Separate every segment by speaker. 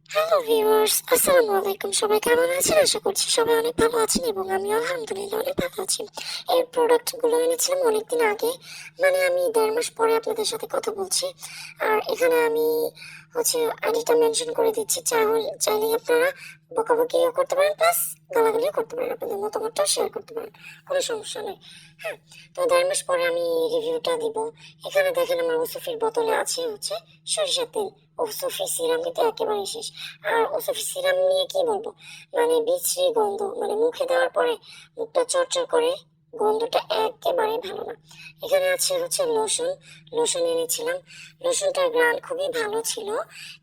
Speaker 1: Hello viewers, আসসালামু আলাইকুম। সবাই কেমন আছেন? আশা করছি সবাই অনেক ভালো আছেন এবং আমি আলহামদুলিল্লাহ অনেক ভালো আছি। এই প্রোডাক্টগুলো এনেছিলাম অনেকদিন আগে, মানে আমি ১.৫ মাস পরে আপনাদের সাথে কথা বলছি। আর এখানে আমি আইডিটা মেনশন করে দিচ্ছি। চাইলেই আপনারা বকাবকিও করতে পারেন, প্লাস গালাগালিও করতে পারেন। আপনাদের মতামতটাও শেয়ার করতে পারেন। কোনো সমস্যা নেই। হ্যাঁ? তো ১.৫ মাস পরে আমি রিভিউটা দিব। এখানে দেখেন আমার ওসফির বোতলে আছে সরিষার তেল। ওসফি সিরাম কিন্তু একেবারেই শেষ। আর ওসফি সিরাম নিয়ে কি বলবো, মানে বিশ্রী গন্ধ, মানে মুখে দেওয়ার পরে মুখটা চরচর করে, গন্ধটা একেবারে ভালো না। এখানে আছে লোশন। লোশন এনেছিলাম। লোশনটার গ্রান খুবই ভালো ছিল,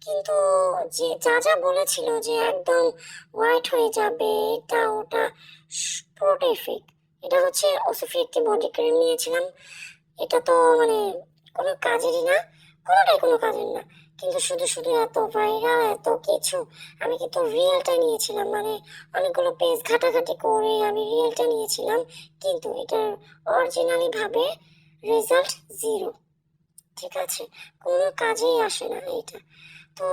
Speaker 1: কিন্তু যে যা যা বলেছিল যে একদম হোয়াইট হয়ে যাবে, এটা ওটা, পুরোটাই ফেক। এটা ওসফি একটি বডি ক্রিম নিয়েছিলাম। এটা তো মানে কোনো কাজেরই না, কোনোটাই কোনো কাজের না। কিন্তু শুধু শুধু এত ভাইরাল, এত কিছু। আমি কিন্তু রিয়েলটা নিয়েছিলাম, মানে অনেকগুলো পেজ ঘাটাঘাটি করে আমি রিয়েলটা নিয়েছিলাম, কিন্তু এটার অরিজিনালি ভাবে রেজাল্ট জিরো। ঠিক আছে, কোনো কাজেই আসে না এইটা। তো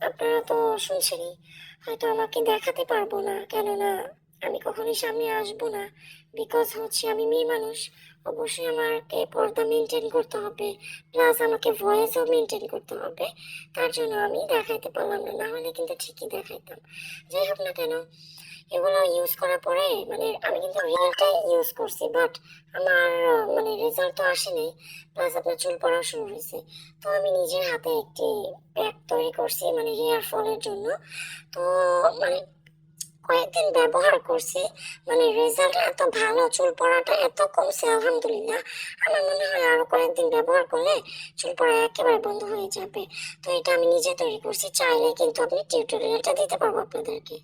Speaker 1: আপনারা তো শুনছেনই, হয়তো আমাকে দেখাতে পারবো না, কেননা আমি কখনোই সামনে আসবো না। বিকজ আমি মেয়ে মানুষ, অবশ্যই আমাকে পর্দা মেনটেন করতে হবে, প্লাস আমাকে ভয়েসও মেনটেন করতে হবে। তার জন্য আমি দেখাইতে পারলাম না, না হলে কিন্তু ঠিকই দেখাইতাম। যাই হোক না কেন, এগুলো ইউজ করার পরে মানে আমি কিন্তু রিয়েলটাই ইউজ করছি, বাট আমার মানে রেজাল্ট তো আসেনি। প্লাস আপনার চুল পড়া শুরু হয়েছে। তো আমি নিজের হাতে একটি প্যাক তৈরি করছি, মানে হেয়ার ফলের জন্য। তো মানে কয়েকদিন ব্যবহার করছি, মানে রেজাল্ট এত ভালো, চুল পড়াটা এত কমছে আলহামদুলিল্লাহ। আমার মনে হয় আরো কয়েকদিন ব্যবহার করলে চুল পড়া একেবারে বন্ধ হয়ে যাবে। তো এটা আমি নিজে তৈরি করছি, চাইলে কিন্তু আপনি টিউটোরিয়ালটা দিতে পারবো আপনাদেরকে।